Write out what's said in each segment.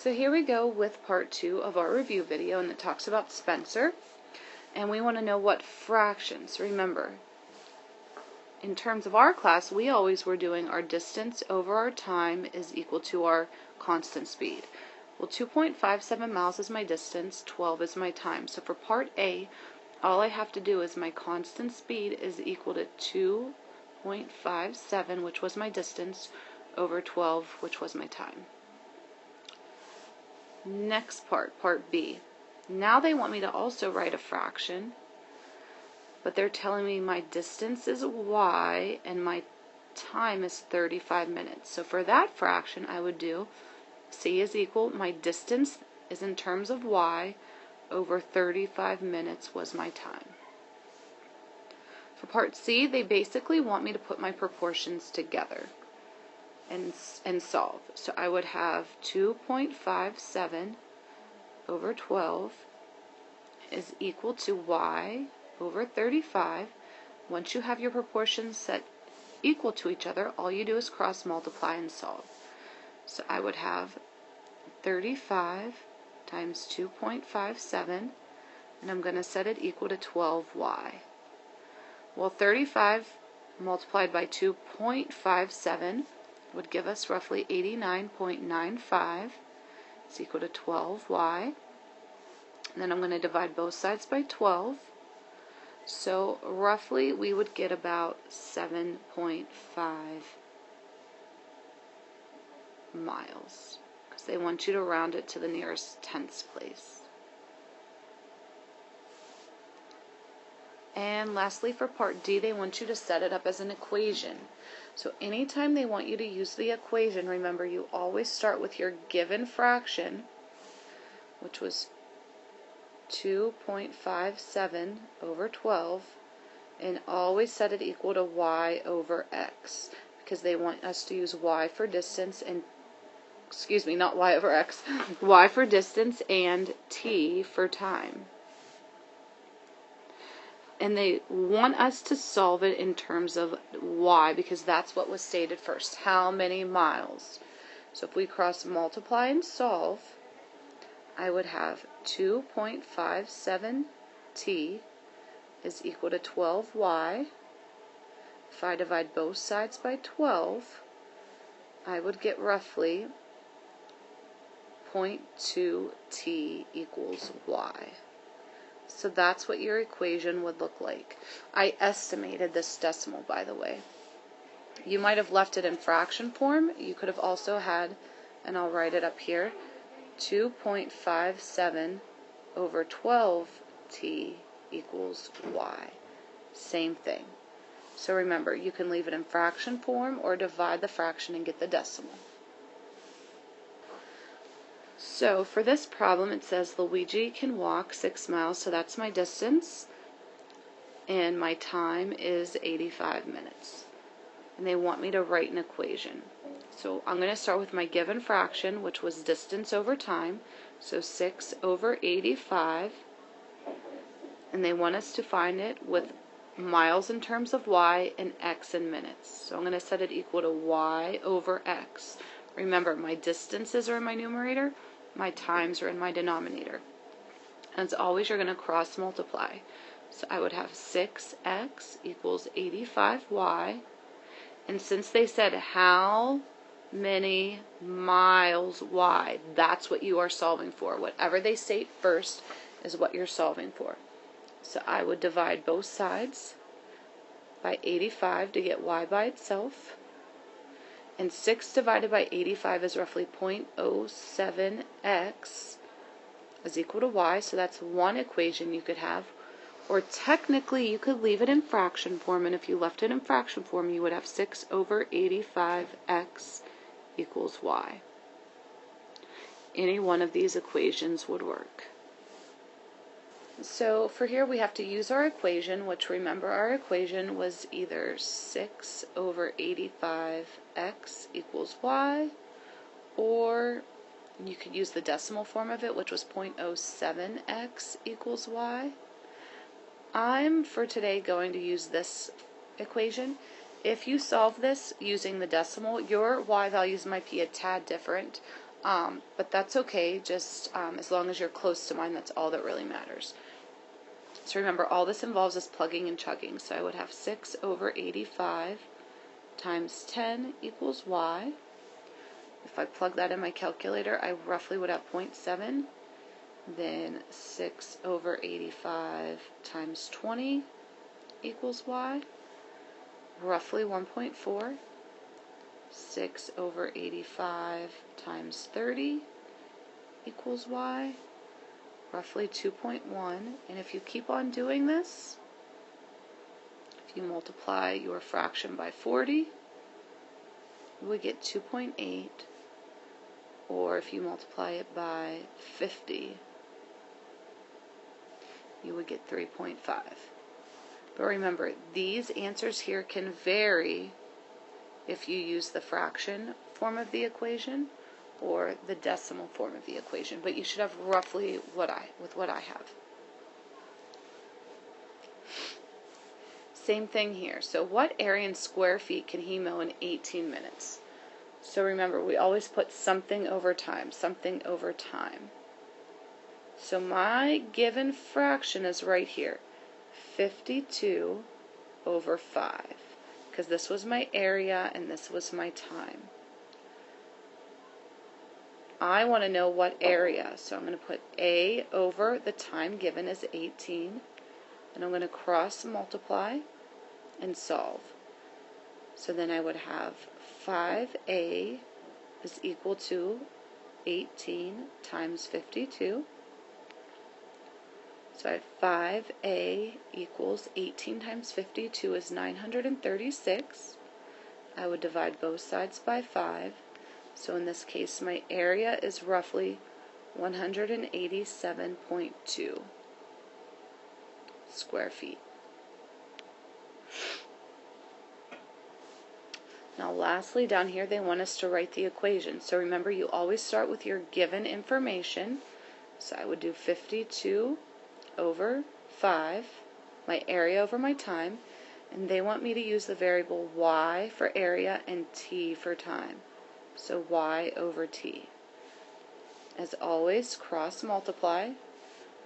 So here we go with part 2 of our review video, and it talks about Spencer. And we want to know what fractions. Remember, in terms of our class, we always were doing our distance over our time is equal to our constant speed. Well, 2.57 miles is my distance, 12 is my time. So for part A, all I have to do is my constant speed is equal to 2.57, which was my distance, over 12, which was my time. Next part, part B. Now they want me to also write a fraction, but they're telling me my distance is y and my time is 35 minutes. So for that fraction, I would do C is equal, my distance is in terms of y, over 35 minutes was my time. For part C, they basically want me to put my proportions together and solve. So I would have 2.57 over 12 is equal to y over 35. Once you have your proportions set equal to each other, all you do is cross multiply and solve. So I would have 35 times 2.57, and I'm going to set it equal to 12y. Well, 35 multiplied by 2.57 would give us roughly 89.95. It's equal to 12y. And then I'm going to divide both sides by 12. So roughly we would get about 7.5 miles, because they want you to round it to the nearest tenths place. And lastly, for part D, they want you to set it up as an equation. So anytime they want you to use the equation, remember you always start with your given fraction, which was 2.57 over 12, and always set it equal to y over x, because they want us to use y for distance and, excuse me, not y over x, y for distance and t for time. And they want us to solve it in terms of y, because that's what was stated first. How many miles? So if we cross multiply and solve, I would have 2.57t is equal to 12y. If I divide both sides by 12, I would get roughly 0.2t equals y. So that's what your equation would look like. I estimated this decimal, by the way. You might have left it in fraction form. You could have also had, and I'll write it up here, 2.57 over 12t equals y. Same thing. So remember, you can leave it in fraction form or divide the fraction and get the decimal. So for this problem, it says Luigi can walk 6 miles, so that's my distance, and my time is 85 minutes. And they want me to write an equation. So I'm going to start with my given fraction, which was distance over time, so 6 over 85, and they want us to find it with miles in terms of y and x in minutes. So I'm going to set it equal to y over x. Remember, my distances are in my numerator, my times are in my denominator. And as always, you're going to cross multiply. So I would have 6x equals 85y. And since they said how many miles wide, that's what you are solving for. Whatever they state first is what you're solving for. So I would divide both sides by 85 to get y by itself. And 6 divided by 85 is roughly 0.07x is equal to y, so that's one equation you could have. Or technically, you could leave it in fraction form, and if you left it in fraction form, you would have 6 over 85x equals y. Any one of these equations would work. So for here, we have to use our equation, which remember our equation was either 6 over 85x equals y, or you could use the decimal form of it, which was 0.07x equals y. I'm, for today, going to use this equation. If you solve this using the decimal, your y values might be a tad different. But that's okay, just as long as you're close to mine, that's all that really matters. So remember, all this involves is plugging and chugging. So I would have 6 over 85 times 10 equals y. If I plug that in my calculator, I roughly would have 0.7. Then 6 over 85 times 20 equals y. Roughly 1.4. 6 over 85 times 30 equals y. Roughly 2.1. And if you keep on doing this, if you multiply your fraction by 40, you would get 2.8. Or if you multiply it by 50, you would get 3.5. But remember, these answers here can vary if you use the fraction form of the equation or the decimal form of the equation. But you should have roughly what I have. Same thing here. So what area in square feet can he mow in 18 minutes? So remember, we always put something over time, something over time. So my given fraction is right here, 52 over 5, because this was my area and this was my time. I want to know what area, so I'm going to put A over the time given is 18, and I'm going to cross multiply and solve. So then I would have 5A is equal to 18 times 52. So I have 5A equals 18 times 52 is 936. I would divide both sides by 5. So in this case, my area is roughly 187.2 square feet. Now lastly, down here they want us to write the equation. So remember, you always start with your given information. So I would do 52 over 5, my area over my time, and they want me to use the variable y for area and t for time. So y over t. As always, cross multiply.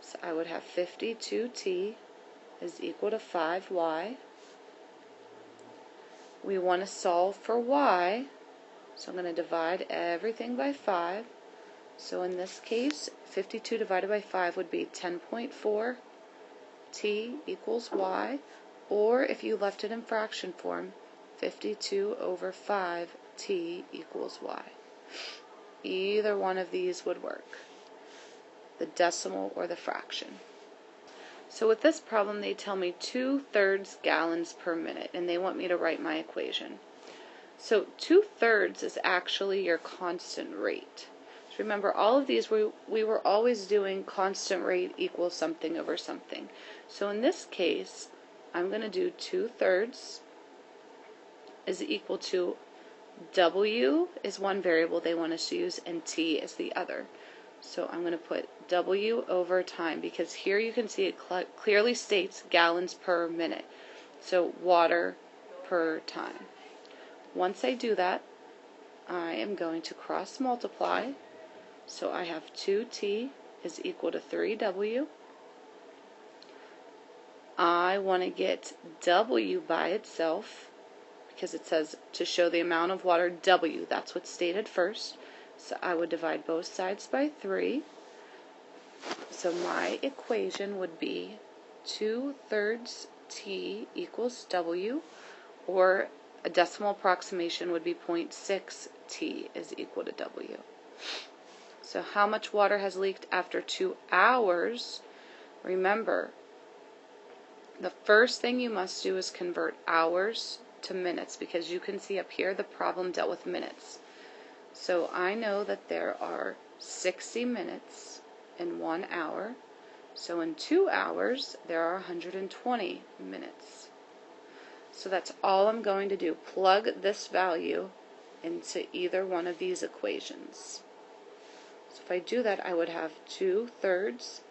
So I would have 52t is equal to 5y. We want to solve for y, so I'm going to divide everything by 5. So in this case, 52 divided by 5 would be 10.4 t equals y, or if you left it in fraction form, 52 over 5 t equals y. Either one of these would work, the decimal or the fraction. So with this problem, they tell me 2/3 gallons per minute, and they want me to write my equation. So 2/3 is actually your constant rate. So remember, all of these, we were always doing constant rate equals something over something. So in this case, I'm going to do 2/3 is equal to W is one variable they want us to use, and T is the other. So I'm going to put W over time, because here you can see it clearly states gallons per minute. So water per time. Once I do that, I am going to cross multiply. So I have 2T is equal to 3W. I want to get W by itself, because it says to show the amount of water W, that's what's stated first. So I would divide both sides by 3. So my equation would be 2/3 T equals W, or a decimal approximation would be 0.6 T is equal to W. So how much water has leaked after 2 hours? Remember, the first thing you must do is convert hours to minutes, because you can see up here the problem dealt with minutes. So I know that there are 60 minutes in 1 hour. So in 2 hours, there are 120 minutes. So that's all I'm going to do. Plug this value into either one of these equations. So if I do that, I would have 2/3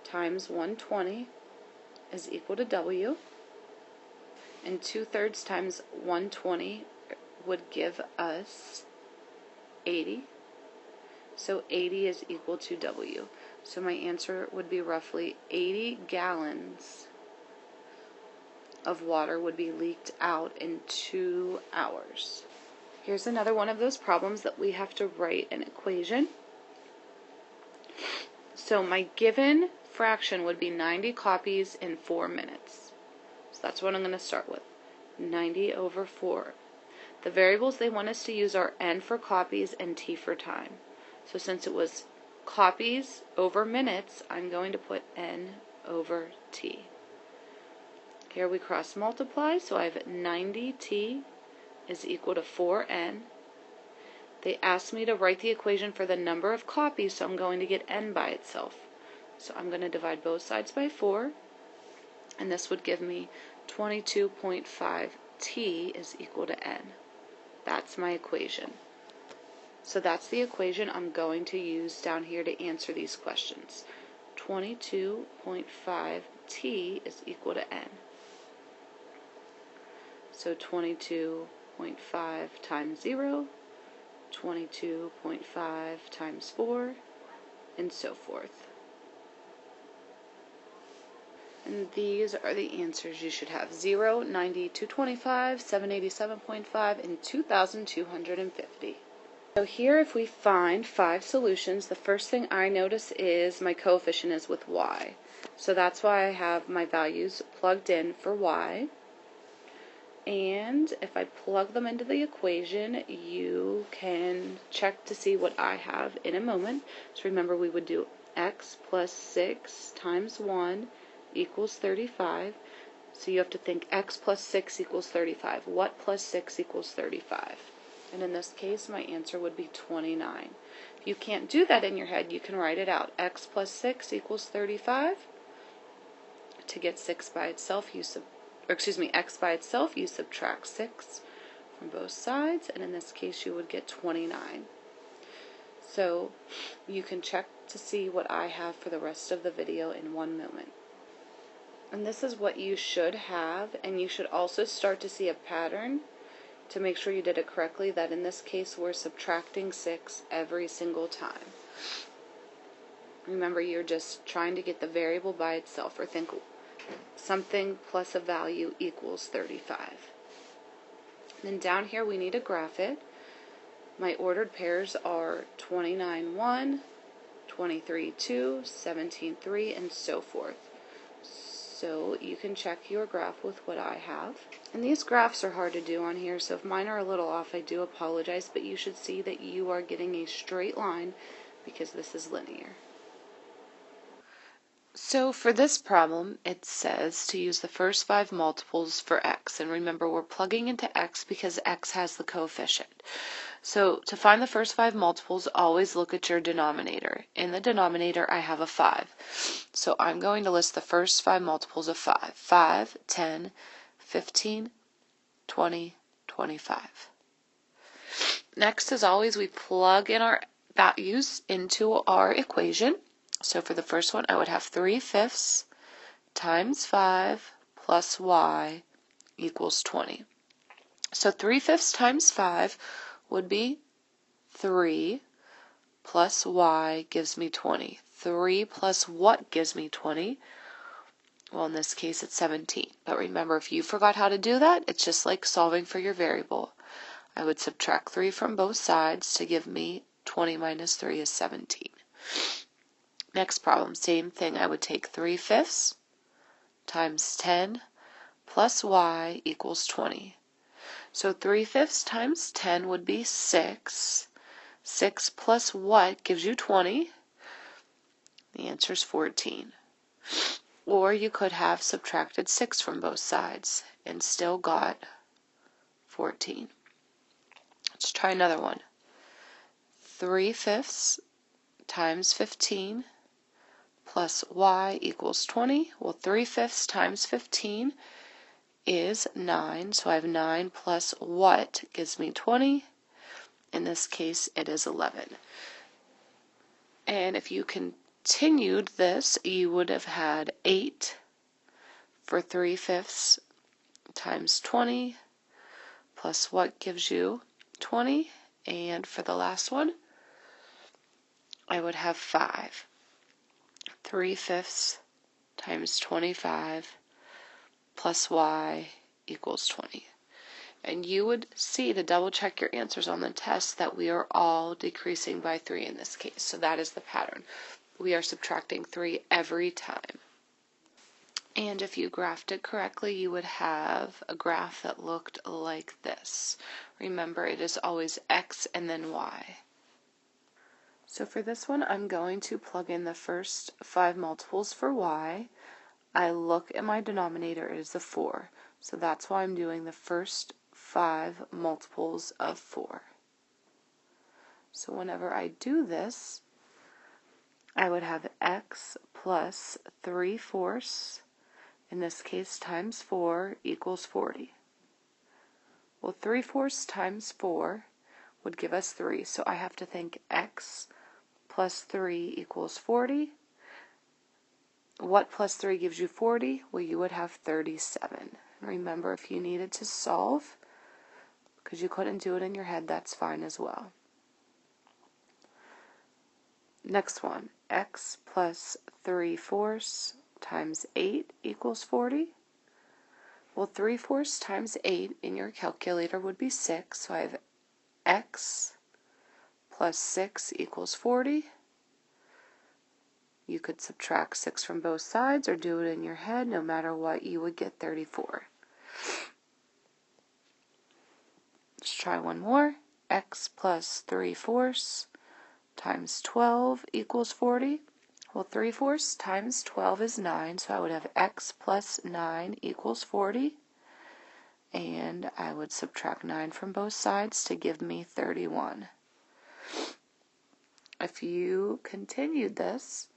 times 120 is equal to W. And 2/3 times 120 would give us 80. So 80 is equal to W. So my answer would be roughly 80 gallons of water would be leaked out in 2 hours. Here's another one of those problems that we have to write an equation. So my given fraction would be 90 copies in 4 minutes. So that's what I'm going to start with. 90 over 4. The variables they want us to use are n for copies and t for time. So since it was copies over minutes, I'm going to put n over t. Here we cross multiply, so I have 90t is equal to 4n. They asked me to write the equation for the number of copies, so I'm going to get n by itself. So I'm going to divide both sides by 4, and this would give me 22.5t is equal to n. That's my equation. So that's the equation I'm going to use down here to answer these questions. 22.5t is equal to n. So 22.5 times 0, 22.5 times 4, and so forth. And these are the answers you should have. 0, 90, 225, 787.5, and 2,250. So here if we find 5 solutions, the first thing I notice is my coefficient is with y. So that's why I have my values plugged in for y. And if I plug them into the equation, you can check to see what I have in a moment. So remember, we would do x plus 6 times 1 equals 35. So you have to think x plus 6 equals 35. What plus 6 equals 35? And in this case, my answer would be 29. If you can't do that in your head, you can write it out. X plus 6 equals 35. To get 6 by itself, x by itself, you subtract 6 from both sides, and in this case you would get 29. So you can check to see what I have for the rest of the video in one moment. And this is what you should have, and you should also start to see a pattern to make sure you did it correctly, that in this case we're subtracting 6 every single time. Remember, you're just trying to get the variable by itself, or think something plus a value equals 35. Then down here we need to graph it. My ordered pairs are 29, 1, 23, 2, 17, 3, and so forth. So you can check your graph with what I have. And these graphs are hard to do on here, so if mine are a little off, I do apologize, but you should see that you are getting a straight line because this is linear. So for this problem, it says to use the first 5 multiples for x. And remember, we're plugging into x because x has the coefficient. So to find the first 5 multiples, always look at your denominator. In the denominator, I have a 5. So I'm going to list the first 5 multiples of 5. 5, 10, 15, 20, 25. Next, as always, we plug in our values into our equation. So for the first one, I would have 3/5 times 5 plus y equals 20. So 3/5 times 5 would be 3 plus y gives me 20. 3 plus what gives me 20? Well, in this case, it's 17. But remember, if you forgot how to do that, it's just like solving for your variable. I would subtract 3 from both sides to give me 20 minus 3 is 17. Next problem, same thing. I would take 3/5 times 10 plus y equals 20. So 3/5 times 10 would be 6. 6 plus what gives you 20? The answer is 14. Or you could have subtracted 6 from both sides and still got 14. Let's try another one. 3/5 times 15 plus y equals 20. Well, 3/5 times 15 is 9. So I have 9 plus what gives me 20? In this case, it is 11. And if you continued this, you would have had 8 for 3/5 times 20 plus what gives you 20. And for the last one, I would have 5. 3/5 times 25 plus y equals 20. And you would see, to double check your answers on the test, that we are all decreasing by 3 in this case. So that is the pattern. We are subtracting 3 every time. And if you graphed it correctly, you would have a graph that looked like this. Remember, it is always x and then y. So for this one, I'm going to plug in the first 5 multiples for y. I look at my denominator, it is a 4. So that's why I'm doing the first 5 multiples of 4. So whenever I do this, I would have x plus 3/4, in this case times 4, equals 40. Well, 3/4 times 4 would give us 3, so I have to think x plus 3 equals 40. What plus 3 gives you 40? Well, you would have 37. Remember, if you needed to solve, because you couldn't do it in your head, that's fine as well. Next one, x plus 3/4 times 8 equals 40. Well, 3/4 times 8 in your calculator would be 6, so I have x plus 6 equals 40. You could subtract 6 from both sides or do it in your head. No matter what, you would get 34. Let's try one more. X plus 3/4 times 12 equals 40. Well, 3/4 times 12 is 9, so I would have x plus 9 equals 40. And I would subtract 9 from both sides to give me 31. If you continued this,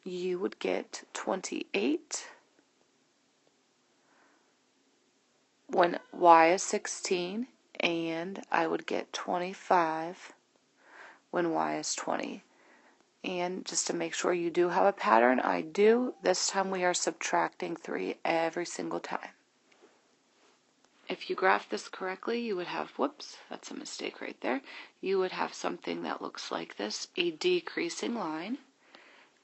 you would get 28 when y is 16, and I would get 25 when y is 20. And just to make sure you do have a pattern, I do. This time we are subtracting 3 every single time. If you graph this correctly, you would have, whoops, that's a mistake right there. You would have something that looks like this, a decreasing line.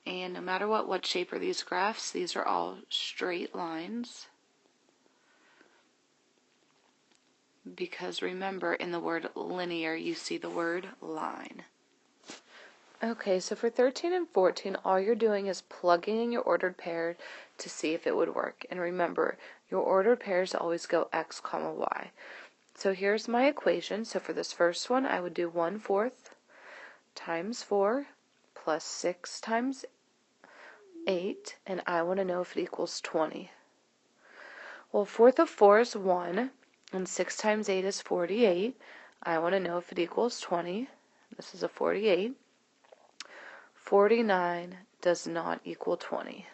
And no matter what shape are these graphs, these are all straight lines. Because remember, in the word linear, you see the word line. Okay, so for 13 and 14, all you're doing is plugging in your ordered pair to see if it would work. And remember, your ordered pairs always go x comma y. So here's my equation. So for this first one, I would do 1/4 times 4 plus 6 times 8, and I want to know if it equals 20. Well, 1/4 of 4 is 1, and 6 times 8 is 48. I want to know if it equals 20. This is a 48. 49 does not equal 20.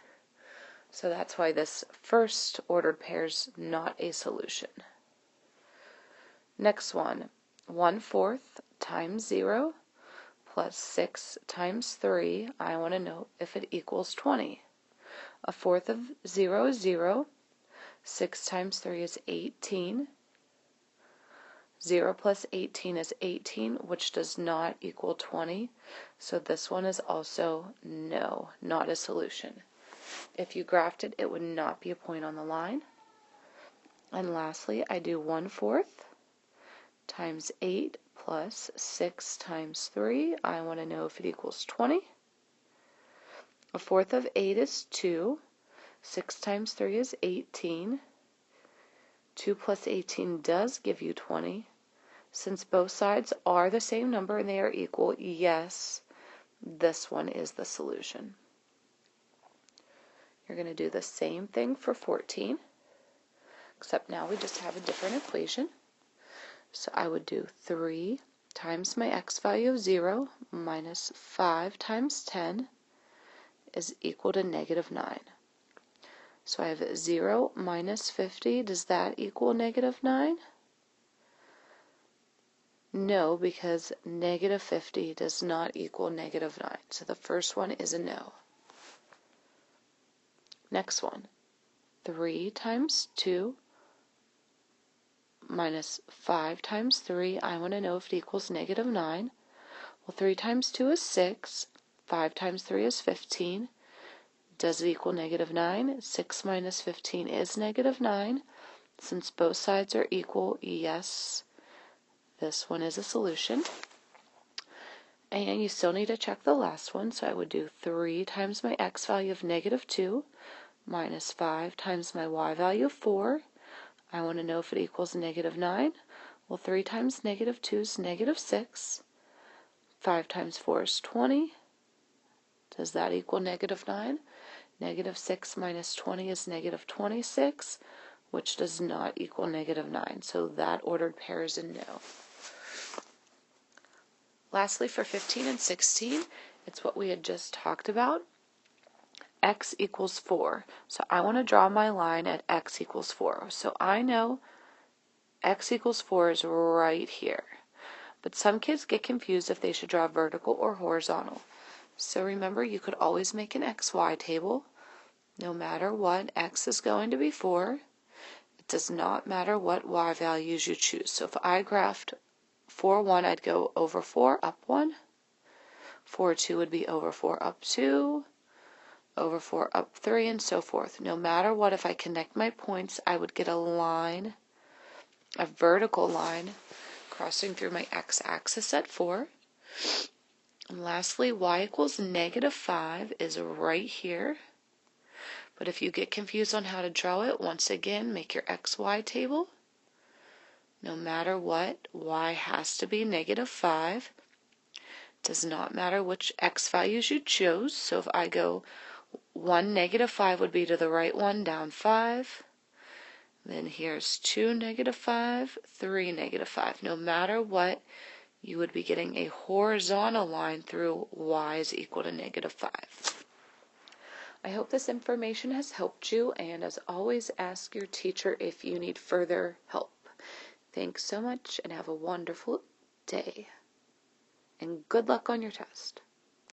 So that's why this first ordered pair is not a solution. Next one, 1/4 times 0 plus 6 times 3. I want to know if it equals 20. 1/4 of 0 is 0. 6 times 3 is 18. 0 plus 18 is 18, which does not equal 20. So this one is also no, not a solution. If you graphed it, it would not be a point on the line. And lastly, I do 1/4 times 8 plus 6 times 3. I want to know if it equals 20. 1/4 of 8 is 2. 6 times 3 is 18. 2 plus 18 does give you 20. Since both sides are the same number and they are equal, yes, this one is the solution. You're going to do the same thing for 14, except now we just have a different equation. So I would do 3 times my x value of 0 minus 5 times 10 is equal to -9. So I have 0 minus 50. Does that equal -9? No, because -50 does not equal -9. So the first one is a no. Next one, 3 times 2 minus 5 times 3. I want to know if it equals -9. Well, 3 times 2 is 6. 5 times 3 is 15. Does it equal -9? 6 minus 15 is -9. Since both sides are equal, yes, this one is a solution. And you still need to check the last one, so I would do 3 times my x value of -2 minus 5 times my y value of 4. I want to know if it equals -9. Well, 3 times -2 is -6. 5 times 4 is 20. Does that equal -9? -6 minus 20 is -26, which does not equal -9. So that ordered pair is a no. Lastly, for 15 and 16, it's what we had just talked about. X equals 4. So I want to draw my line at x equals 4. So I know x equals 4 is right here. But some kids get confused if they should draw vertical or horizontal. So remember, you could always make an XY table. No matter what, x is going to be 4. It does not matter what y values you choose. So if I graphed 4, 1, I'd go over 4, up 1. 4, 2 would be over 4, up 2. Over 4, up 3, and so forth. No matter what, if I connect my points, I would get a line, a vertical line, crossing through my x-axis at 4. And lastly, y equals -5 is right here. But if you get confused on how to draw it, once again, make your XY table. No matter what, y has to be -5. Does not matter which x values you chose. So if I go 1, -5 would be to the right 1, down 5. Then here's 2, -5, 3, -5. No matter what, you would be getting a horizontal line through y is equal to -5. I hope this information has helped you, and as always, ask your teacher if you need further help. Thanks so much, and have a wonderful day. And good luck on your test.